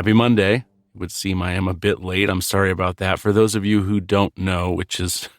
Happy Monday. It would seem I am a bit late. I'm sorry about that. For those of you who don't know, which is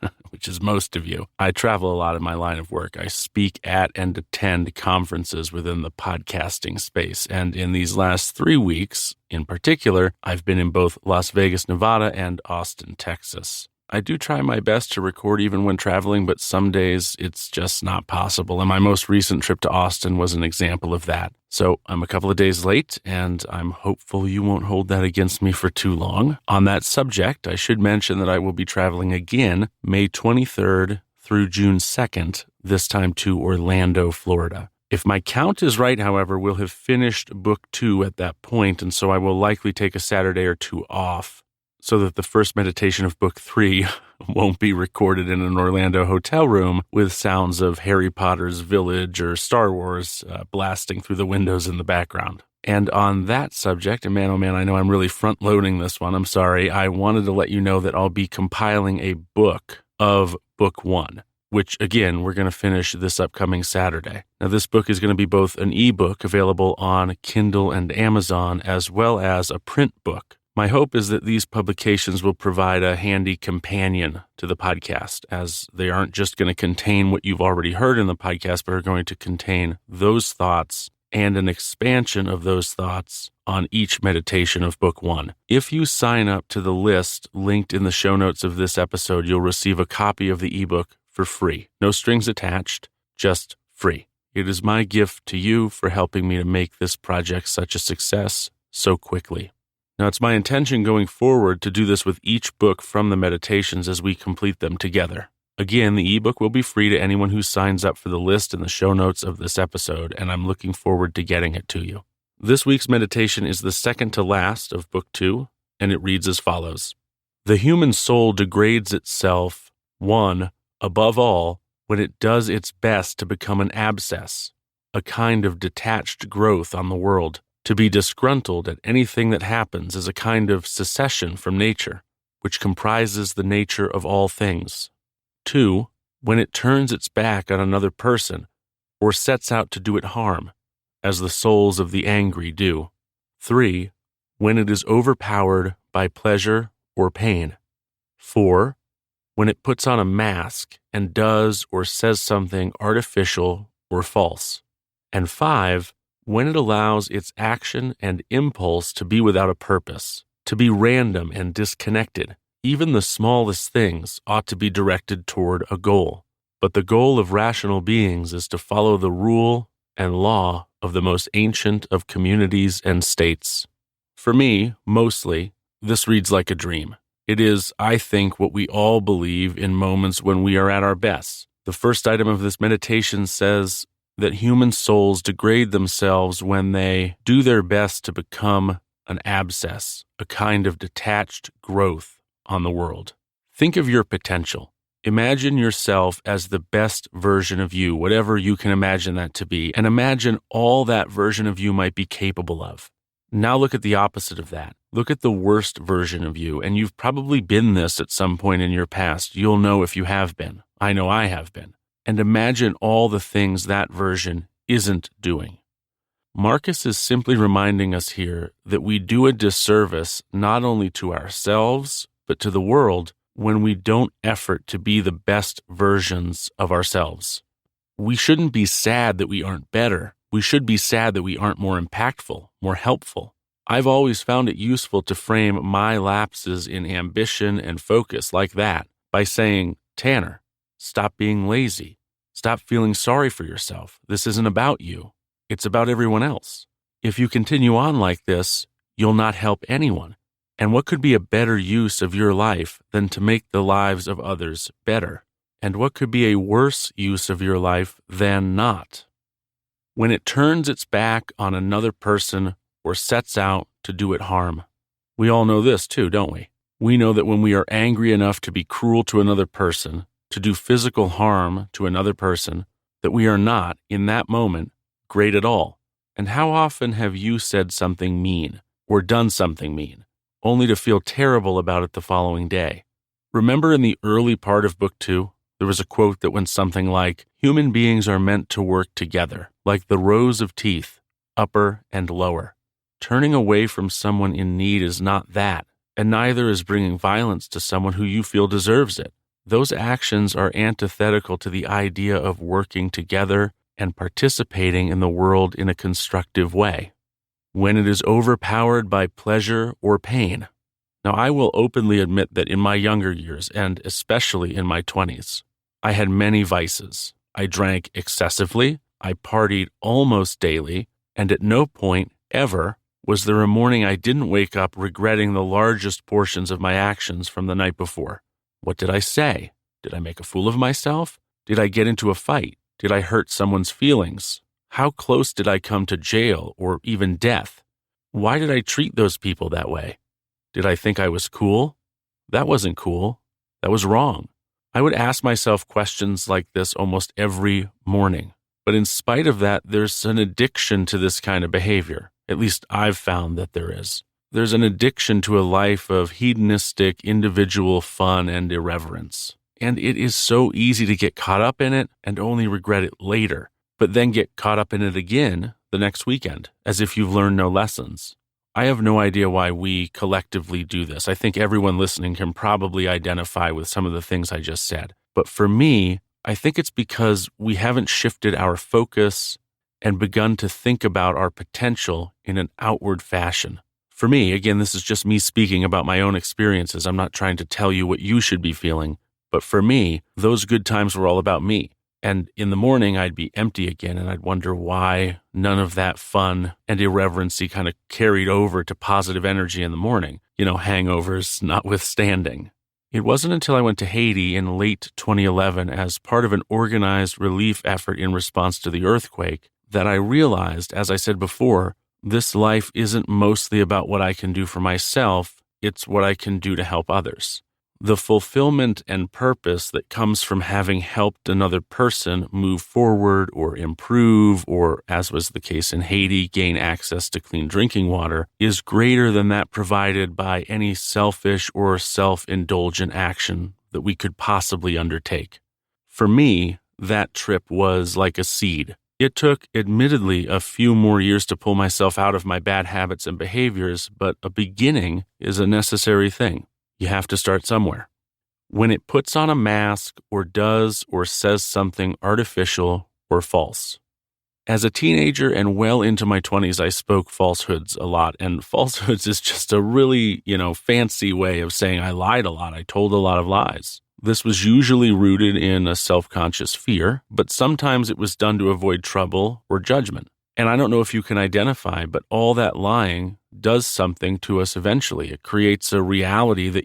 most of you, I travel a lot in my line of work. I speak at and attend conferences within the podcasting space. And in these last 3 weeks, in particular, I've been in both Las Vegas, Nevada and Austin, Texas. I do try my best to record even when traveling, but some days it's just not possible. And my most recent trip to Austin was an example of that. So I'm a couple of days late, and I'm hopeful you won't hold that against me for too long. On that subject, I should mention that I will be traveling again May 23rd through June 2nd, this time to Orlando, Florida. If my count is right, however, we'll have finished book 2 at that point, and so I will likely take a Saturday or 2 off, so that the first meditation of book 3 won't be recorded in an Orlando hotel room with sounds of Harry Potter's village or Star Wars blasting through the windows in the background. And on that subject, and man, oh man, I know I'm really front-loading this one, I'm sorry, I wanted to let you know that I'll be compiling a book of book 1, which, again, we're going to finish this upcoming Saturday. Now, this book is going to be both an ebook available on Kindle and Amazon, as well as a print book. My hope is that these publications will provide a handy companion to the podcast, as they aren't just going to contain what you've already heard in the podcast, but are going to contain those thoughts and an expansion of those thoughts on each meditation of book 1. If you sign up to the list linked in the show notes of this episode, you'll receive a copy of the ebook for free. No strings attached, just free. It is my gift to you for helping me to make this project such a success so quickly. Now, it's my intention going forward to do this with each book from the meditations as we complete them together. Again, the ebook will be free to anyone who signs up for the list in the show notes of this episode, and I'm looking forward to getting it to you. This week's meditation is the second to last of book 2, and it reads as follows. The human soul degrades itself, 1, above all, when it does its best to become an abscess, a kind of detached growth on the world. To be disgruntled at anything that happens is a kind of secession from nature, which comprises the nature of all things. 2, when it turns its back on another person, or sets out to do it harm, as the souls of the angry do. 3, when it is overpowered by pleasure or pain. 4, when it puts on a mask and does or says something artificial or false. And 5, when it allows its action and impulse to be without a purpose, to be random and disconnected. Even the smallest things ought to be directed toward a goal. But the goal of rational beings is to follow the rule and law of the most ancient of communities and states. For me, mostly, this reads like a dream. It is, I think, what we all believe in moments when we are at our best. The first item of this meditation says that human souls degrade themselves when they do their best to become an abscess, a kind of detached growth on the world. Think of your potential. Imagine yourself as the best version of you, whatever you can imagine that to be, and imagine all that version of you might be capable of. Now look at the opposite of that. Look at the worst version of you, and you've probably been this at some point in your past. You'll know if you have been. I know I have been. And imagine all the things that version isn't doing. Marcus is simply reminding us here that we do a disservice not only to ourselves, but to the world when we don't effort to be the best versions of ourselves. We shouldn't be sad that we aren't better. We should be sad that we aren't more impactful, more helpful. I've always found it useful to frame my lapses in ambition and focus like that by saying, Tanner, stop being lazy. Stop feeling sorry for yourself. This isn't about you. It's about everyone else. If you continue on like this, you'll not help anyone. And what could be a better use of your life than to make the lives of others better? And what could be a worse use of your life than not? When it turns its back on another person or sets out to do it harm. We all know this too, don't we? We know that when we are angry enough to be cruel to another person, to do physical harm to another person, that we are not, in that moment, great at all. And how often have you said something mean or done something mean, only to feel terrible about it the following day? Remember in the early part of book 2, there was a quote that went something like, human beings are meant to work together, like the rows of teeth, upper and lower, Turning away from someone in need is not that, and neither is bringing violence to someone who you feel deserves it. Those actions are antithetical to the idea of working together and participating in the world in a constructive way. When it is overpowered by pleasure or pain. Now, I will openly admit that in my younger years, and especially in my 20s, I had many vices. I drank excessively, I partied almost daily, and at no point ever was there a morning I didn't wake up regretting the largest portions of my actions from the night before. What did I say? Did I make a fool of myself? Did I get into a fight? Did I hurt someone's feelings? How close did I come to jail or even death? Why did I treat those people that way? Did I think I was cool? That wasn't cool. That was wrong. I would ask myself questions like this almost every morning. But in spite of that, there's an addiction to this kind of behavior. At least I've found that there is. There's an addiction to a life of hedonistic, individual fun and irreverence. And it is so easy to get caught up in it and only regret it later, but then get caught up in it again the next weekend, as if you've learned no lessons. I have no idea why we collectively do this. I think everyone listening can probably identify with some of the things I just said. But for me, I think it's because we haven't shifted our focus and begun to think about our potential in an outward fashion. For me, again, this is just me speaking about my own experiences. I'm not trying to tell you what you should be feeling. But for me, those good times were all about me. And in the morning, I'd be empty again, and I'd wonder why none of that fun and irreverency kind of carried over to positive energy in the morning, hangovers notwithstanding. It wasn't until I went to Haiti in late 2011 as part of an organized relief effort in response to the earthquake that I realized, as I said before, this life isn't mostly about what I can do for myself, it's what I can do to help others. The fulfillment and purpose that comes from having helped another person move forward or improve, or, as was the case in Haiti, gain access to clean drinking water, is greater than that provided by any selfish or self-indulgent action that we could possibly undertake. For me, that trip was like a seed. It took, admittedly, a few more years to pull myself out of my bad habits and behaviors, but a beginning is a necessary thing. You have to start somewhere. When it puts on a mask or does or says something artificial or false. As a teenager and well into my 20s, I spoke falsehoods a lot, and falsehoods is just a really, fancy way of saying I lied a lot. I told a lot of lies. This was usually rooted in a self-conscious fear, but sometimes it was done to avoid trouble or judgment. And I don't know if you can identify, but all that lying does something to us eventually. It creates a reality that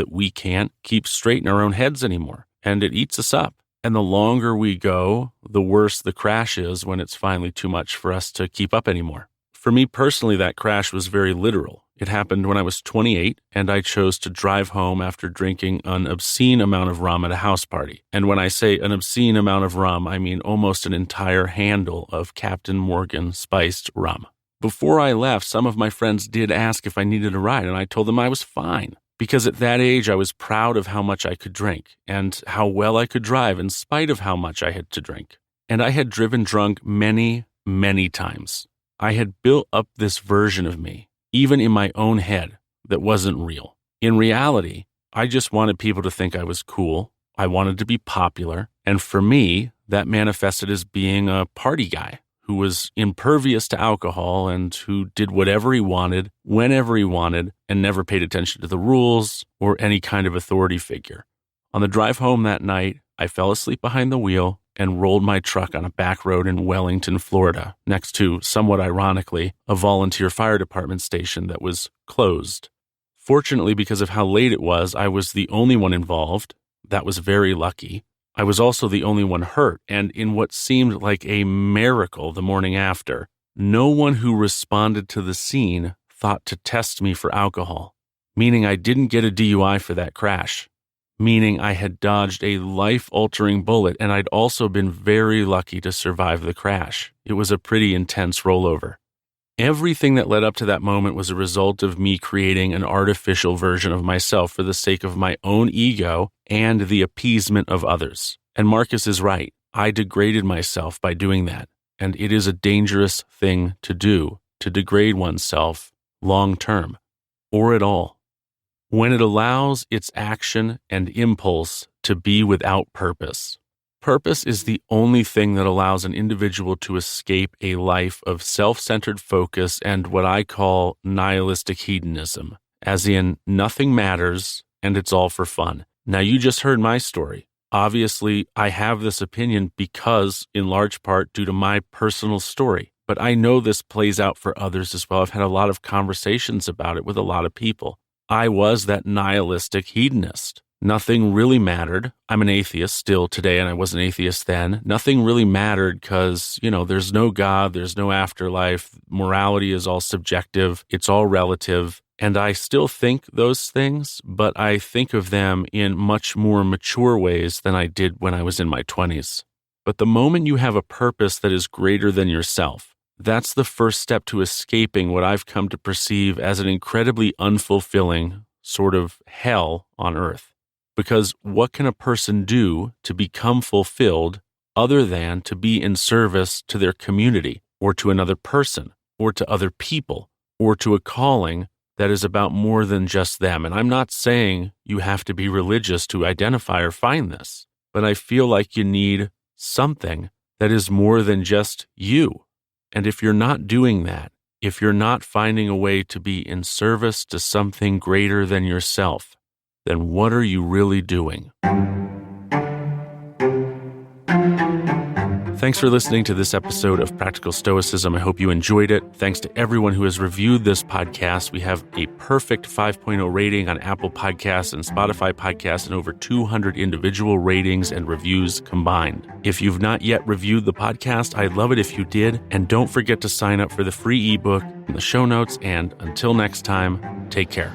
we can't keep straight in our own heads anymore. And it eats us up. And the longer we go, the worse the crash is when it's finally too much for us to keep up anymore. For me personally, that crash was very literal. It happened when I was 28, and I chose to drive home after drinking an obscene amount of rum at a house party. And when I say an obscene amount of rum, I mean almost an entire handle of Captain Morgan spiced rum. Before I left, some of my friends did ask if I needed a ride, and I told them I was fine. Because at that age, I was proud of how much I could drink and how well I could drive in spite of how much I had to drink. And I had driven drunk many, many times. I had built up this version of me, even in my own head, that wasn't real. In reality, I just wanted people to think I was cool. I wanted to be popular. And for me, that manifested as being a party guy who was impervious to alcohol and who did whatever he wanted, whenever he wanted, and never paid attention to the rules or any kind of authority figure. On the drive home that night, I fell asleep behind the wheel and rolled my truck on a back road in Wellington, Florida, next to, somewhat ironically, a volunteer fire department station that was closed. Fortunately, because of how late it was, I was the only one involved. That was very lucky. I was also the only one hurt, and in what seemed like a miracle the morning after, no one who responded to the scene thought to test me for alcohol, meaning I didn't get a DUI for that crash, meaning I had dodged a life-altering bullet, and I'd also been very lucky to survive the crash. It was a pretty intense rollover. Everything that led up to that moment was a result of me creating an artificial version of myself for the sake of my own ego and the appeasement of others. And Marcus is right. I degraded myself by doing that. And it is a dangerous thing to do, to degrade oneself long term, or at all. When it allows its action and impulse to be without purpose. Purpose is the only thing that allows an individual to escape a life of self-centered focus and what I call nihilistic hedonism, as in nothing matters and it's all for fun. Now, you just heard my story. Obviously, I have this opinion because, in large part, due to my personal story. But I know this plays out for others as well. I've had a lot of conversations about it with a lot of people. I was that nihilistic hedonist. Nothing really mattered. I'm an atheist still today, and I was an atheist then. Nothing really mattered because, there's no God, there's no afterlife. Morality is all subjective. It's all relative. And I still think those things, but I think of them in much more mature ways than I did when I was in my 20s. But the moment you have a purpose that is greater than yourself, that's the first step to escaping what I've come to perceive as an incredibly unfulfilling sort of hell on earth. Because what can a person do to become fulfilled other than to be in service to their community or to another person or to other people or to a calling that is about more than just them? And I'm not saying you have to be religious to identify or find this, but I feel like you need something that is more than just you. And if you're not doing that, if you're not finding a way to be in service to something greater than yourself, then what are you really doing? Thanks for listening to this episode of Practical Stoicism. I hope you enjoyed it. Thanks to everyone who has reviewed this podcast. We have a perfect 5.0 rating on Apple Podcasts and Spotify Podcasts and over 200 individual ratings and reviews combined. If you've not yet reviewed the podcast, I'd love it if you did. And don't forget to sign up for the free ebook in the show notes. And until next time, take care.